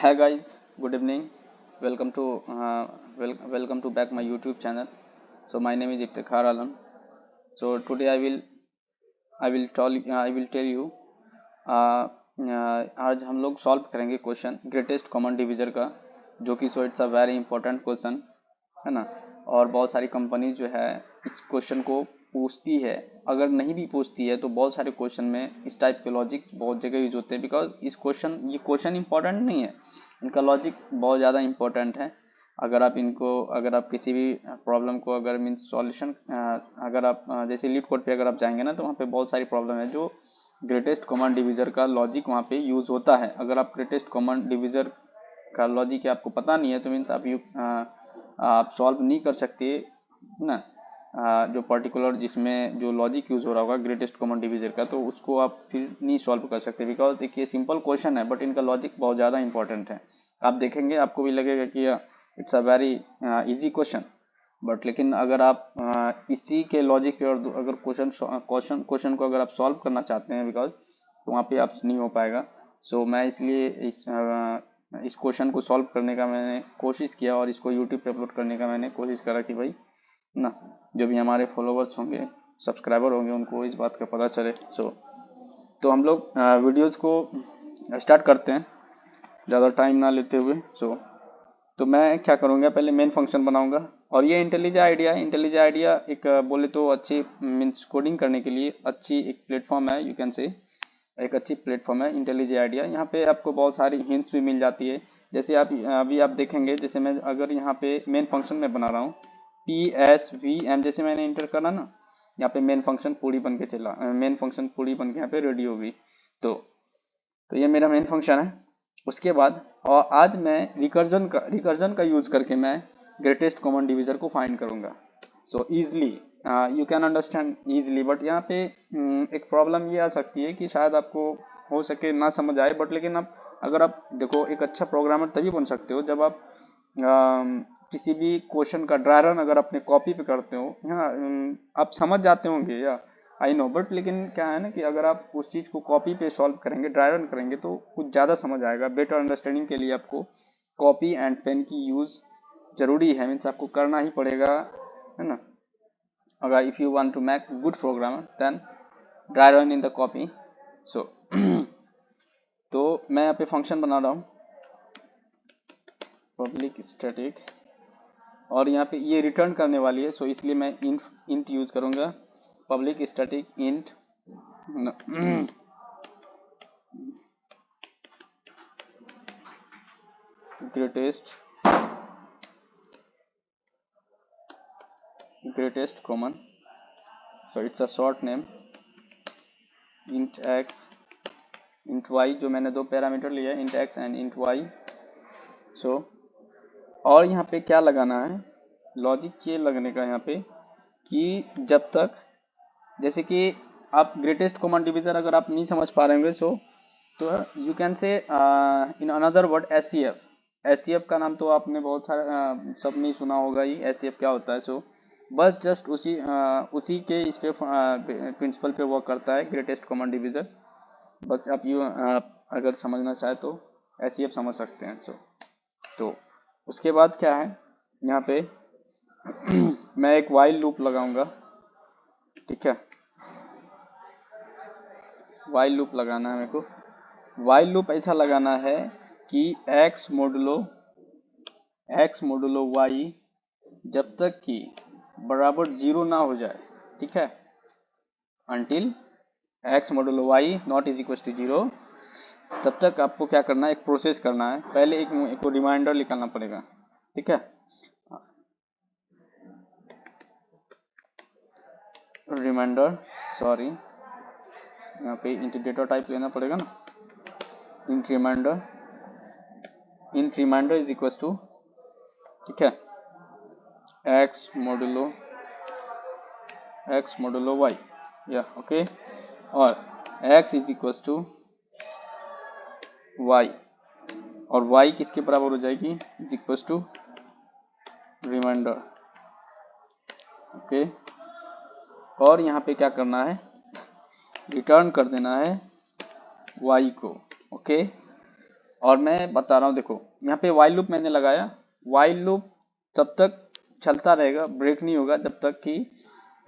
Hi guys, good evening. Welcome to welcome to back my YouTube channel. So my name is Iftikhar Alam. So today I will tell you आज हम लोग solve करेंगे question greatest common divisor का, जो कि सो it's a very important question है ना। और बहुत सारी कंपनीज जो है इस क्वेश्चन को पूछती है। अगर नहीं भी पूछती है तो बहुत सारे क्वेश्चन में इस टाइप के लॉजिक बहुत जगह यूज होते हैं, बिकॉज ये क्वेश्चन इंपॉर्टेंट नहीं है, इनका लॉजिक बहुत ज़्यादा इंपॉर्टेंट है। अगर आप किसी भी प्रॉब्लम को अगर मीन्स सॉल्यूशन अगर आप जैसे लीड कोड पे अगर आप जाएंगे ना, तो वहाँ पे बहुत सारी प्रॉब्लम है जो ग्रेटेस्ट कॉमन डिवीजर का लॉजिक वहाँ पे यूज होता है। अगर आप ग्रेटेस्ट कॉमन डिवीजर का लॉजिक आपको पता नहीं है तो मीन्स आप सॉल्व नहीं कर सकते ना। जो पर्टिकुलर जिसमें जो लॉजिक यूज हो रहा होगा ग्रेटेस्ट कॉमन डिवीजर का, तो उसको आप फिर नहीं सॉल्व कर सकते, बिकॉज एक ये सिंपल क्वेश्चन है बट इनका लॉजिक बहुत ज़्यादा इंपॉर्टेंट है। आप देखेंगे आपको भी लगेगा कि it's a very easy question, but लेकिन अगर आप इसी के लॉजिक पे और अगर क्वेश्चन को अगर आप सॉल्व करना चाहते हैं, बिकॉज तो वहाँ पे आप नहीं हो पाएगा। सो मैं इसलिए इस क्वेश्चन को सॉल्व करने का मैंने कोशिश किया और इसको यूट्यूब पे अपलोड करने का मैंने कोशिश करा कि भाई ना, जो भी हमारे फॉलोवर्स होंगे, सब्सक्राइबर होंगे, उनको इस बात का पता चले। तो हम लोग वीडियोस को स्टार्ट करते हैं ज़्यादा टाइम ना लेते हुए। तो मैं क्या करूँगा, पहले मेन फंक्शन बनाऊंगा। और ये इंटेलिजेंट आइडिया एक बोले तो अच्छी मीन्स कोडिंग करने के लिए अच्छी एक प्लेटफॉर्म है, यू कैन से एक अच्छी प्लेटफॉर्म है इंटेलिजेंट आइडिया। यहाँ पे आपको बहुत सारी हिंट्स भी मिल जाती है। जैसे अभी आप देखेंगे, जैसे मैं अगर यहाँ पे मेन फंक्शन में बना रहा हूँ PSVM, जैसे मैंने इंटर करा ना, यहाँ पे मेन फंक्शन पूरी बन के यहाँ पे रेडी होगी। तो ये मेरा मेन फंक्शन है। उसके बाद और आज मैं रिकर्जन का यूज करके मैं ग्रेटेस्ट कॉमन डिवीजर को फाइंड करूंगा। सो easily you can understand easily, but यहाँ पे एक प्रॉब्लम ये आ सकती है कि शायद आपको हो सके ना समझ आए, बट लेकिन अगर आप देखो, एक अच्छा प्रोग्रामर तभी बन सकते हो जब आप किसी भी क्वेश्चन का ड्राई रन अगर अपने कॉपी पे करते हो। हाँ, आप समझ जाते होंगे या आई नो, बट लेकिन क्या है ना कि अगर आप उस चीज़ को कॉपी पे सॉल्व करेंगे, ड्राई रन करेंगे, तो कुछ ज़्यादा समझ आएगा। बेटर अंडरस्टैंडिंग के लिए आपको कॉपी एंड पेन की यूज़ जरूरी है, मीन्स आपको करना ही पड़ेगा, है ना। अगर if you want to make good program then dry run in the copy. So तो मैं यहाँ पे फंक्शन बना रहा हूँ पब्लिक स्टैटिक, और यहाँ पे ये रिटर्न करने वाली है। सो इसलिए मैं इंट यूज करूँगा, public static int greatest common. So it's a short name, int x int y, जो मैंने दो पैरामीटर लिया, int x and int y. So और यहाँ पे क्या लगाना है, लॉजिक ये लगने का यहाँ पे कि जब तक, जैसे कि आप ग्रेटेस्ट कॉमन डिवीजर अगर आप नहीं समझ पा रहे होंगे, तो you can say in another word S का नाम तो आपने बहुत सारा सब नहीं सुना होगा ही, एस क्या होता है। बस जस्ट उसी के इस पे प्रिंसिपल पे वर्क करता है ग्रेटेस्ट कॉमन डिवीजर। बस आप अगर समझना चाहे तो एस समझ सकते हैं। तो उसके बाद क्या है, यहाँ पे मैं एक वाइल लूप लगाऊंगा, ठीक है। वाइल लूप लगाना है मेरे को। वाइल लूप ऐसा लगाना है कि x मोडुलो y जब तक कि बराबर 0 ना हो जाए, ठीक है, until x modulo y not is equal to 0, तब तक आपको क्या करना है, एक प्रोसेस करना है। पहले एक रिमाइंडर निकालना पड़ेगा, ठीक है। रिमाइंडर, सॉरी, यहाँ पे इंट डेटा टाइप लेना पड़ेगा ना। Int reminder is equal to, ठीक है, x मोडुलो y, या ओके, और x is equal to y, और y किसके बराबर हो जाएगी, is equal to reminder, okay. और यहाँ पे क्या करना है, रिटर्न कर देना है y को, ओके। और मैं बता रहा हूँ, देखो यहाँ पे वाइल लूप मैंने लगाया। वाइल लूप तब तक चलता रहेगा, ब्रेक नहीं होगा जब तक कि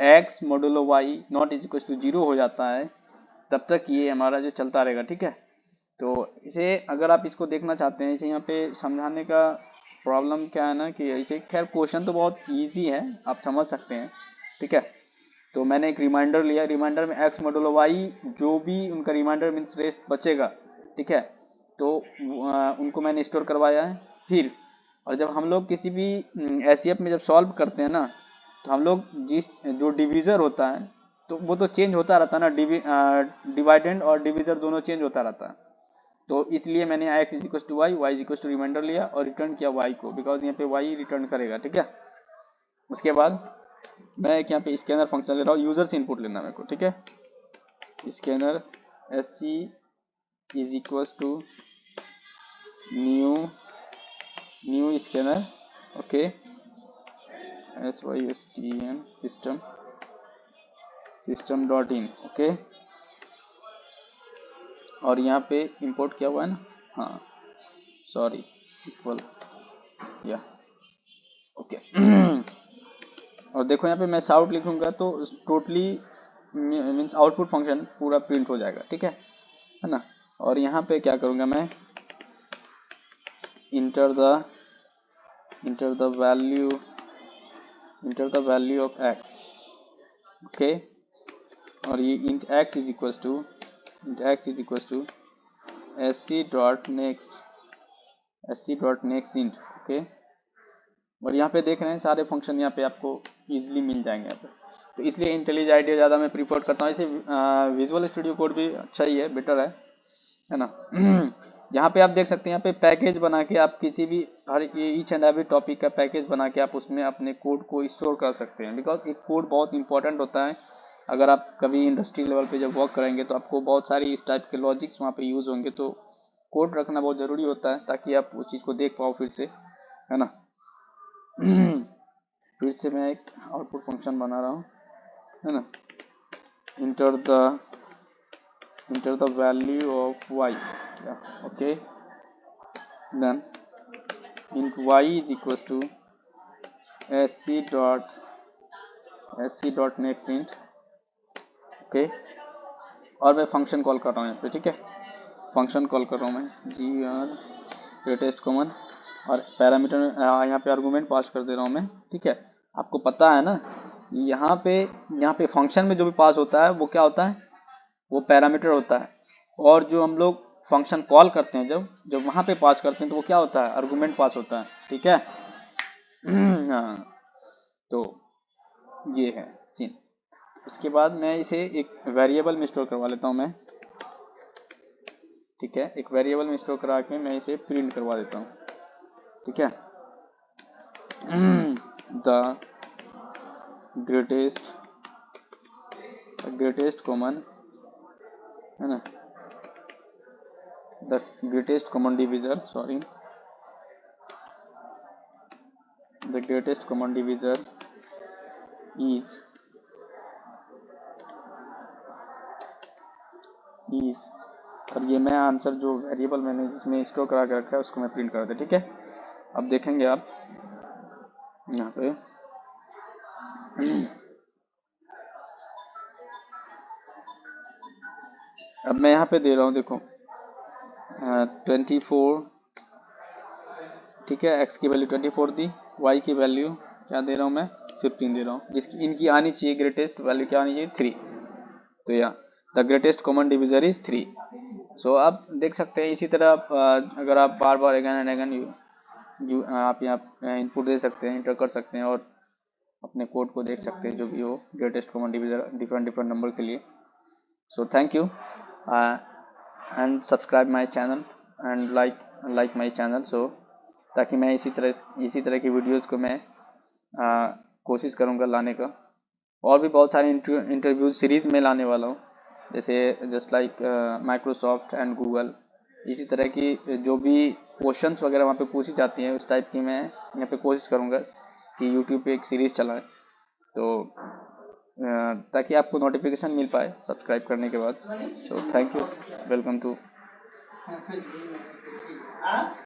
x modulo y not is equal to 0 हो जाता है, तब तक ये हमारा जो चलता रहेगा। ठीक है, तो इसे अगर आप इसको देखना चाहते हैं, इसे यहाँ पे समझाने का प्रॉब्लम क्या है ना कि इसे, खैर क्वेश्चन तो बहुत इजी है, आप समझ सकते हैं। ठीक है, तो मैंने एक रिमाइंडर लिया, रिमाइंडर में x मोडुलो y जो भी उनका रिमाइंडर मीन्स रेस्ट बचेगा, ठीक है, तो उनको मैंने स्टोर करवाया है। फिर और जब हम लोग किसी भी एसईएफ में जब सॉल्व करते हैं ना, तो हम लोग जिस जो डिविजर होता है तो वो तो चेंज होता रहता है ना, डिवाइडेंड और डिविजर दोनों चेंज होता रहता है। तो इसलिए मैंने x is equal to y, y is equal to reminder लिया और रिटर्न किया y को, बिकॉज यहाँ पे y रिटर्न करेगा। ठीक है, उसके बाद मैं एक यहाँ पे स्कैनर फंक्शन ले रहा हूँ, यूजर से इनपुट लेना मेरे को। ठीक है, scanner s c is equal to new scanner, okay, s y s t n system dot in, okay. और यहाँ पे इंपोर्ट किया हुआ है ना, हाँ सॉरी, इक्वल या ओके। और देखो यहाँ पे मैं साउट लिखूंगा तो टोटली मीन्स आउटपुट फंक्शन पूरा प्रिंट हो जाएगा। ठीक है ना। और यहाँ पे क्या करूँगा मैं, enter the value of x, okay. और ये int x is equals to sc dot next int, okay. और यहाँ पे देख रहे हैं सारे फंक्शन यहाँ पे आपको इजीली मिल जाएंगे यहाँ पे, तो इसलिए इंटेलिज आईडिया ज़्यादा मैं प्रीफर करता हूँ। ऐसे विजुअल स्टूडियो कोड भी अच्छा ही है, बेटर है ना। यहाँ पे आप देख सकते हैं, यहाँ पे पैकेज बना के आप किसी भी हर ईच एंड एवरी टॉपिक का पैकेज बना के आप उसमें अपने कोड को स्टोर कर सकते हैं, बिकॉज एक कोड बहुत इंपॉर्टेंट होता है। अगर आप कभी इंडस्ट्री लेवल पे जब वर्क करेंगे तो आपको बहुत सारी इस टाइप के लॉजिक्स वहाँ पे यूज होंगे, तो कोड रखना बहुत ज़रूरी होता है ताकि आप उस चीज़ को देख पाओ फिर से, है ना। फिर से मैं एक आउटपुट फंक्शन बना रहा हूँ, है ना। Enter the value of y, okay, then int y is equals to sc dot next int, okay. और मैं फंक्शन कॉल कर रहा हूँ यहाँ पे। ठीक है, फंक्शन कॉल कर रहा हूँ मैं gr ग्रेटेस्ट कॉमन, और पैरामीटर यहाँ पे आर्गूमेंट पास कर दे रहा हूँ मैं। ठीक है, आपको पता है ना, यहाँ पे फंक्शन में जो भी पास होता है वो क्या होता है, वो पैरामीटर होता है। और जो हम लोग फंक्शन कॉल करते हैं, जब वहाँ पे पास करते हैं तो वो क्या होता है, आर्गूमेंट पास होता है। ठीक है, हाँ, तो ये है सीन। उसके बाद मैं इसे एक वेरिएबल में स्टोर करवा लेता हूँ मैं। ठीक है, एक वेरिएबल में स्टोर करा के मैं इसे प्रिंट करवा देता हूँ। ठीक है, द ग्रेटेस्ट कॉमन, है ना, the greatest common divisor, sorry, the greatest common divisor is और ये मैं आंसर जो वेरिएबल मैंने जिसमें स्टोर करा के रखा है उसको मैं प्रिंट कर दे। ठीक है, अब देखेंगे आप यहाँ पे अब मैं यहाँ पे दे रहा हूँ, देखो 24, ठीक है, x की वैल्यू 24 दी, y की वैल्यू क्या दे रहा हूँ मैं, 15 दे रहा हूँ, जिसकी इनकी आनी चाहिए ग्रेटेस्ट वैल्यू क्या आनी चाहिए, 3। तो यहाँ the greatest common divisor is 3। सो आप देख सकते हैं इसी तरह अगर आप बार बार अगेन एंड अगेन आप यहाँ इनपुट दे सकते हैं, इंटर कर सकते हैं और अपने कोड को देख सकते हैं जो भी हो greatest common divisor different number के लिए। So thank you and subscribe my channel and like my channel, so ताकि मैं इसी तरह की वीडियोज़ को मैं कोशिश करूँगा लाने का। और भी बहुत सारे इंटरव्यू सीरीज़ में लाने वाला हूँ, जैसे just like Microsoft and Google, इसी तरह की जो भी क्वेश्चंस वगैरह वहाँ पे पूछी जाती हैं उस टाइप की मैं यहाँ पे कोशिश करूँगा कि यूट्यूब पे एक सीरीज़ चलाएं, तो ताकि आपको नोटिफिकेशन मिल पाए सब्सक्राइब करने के बाद। So thank you, welcome to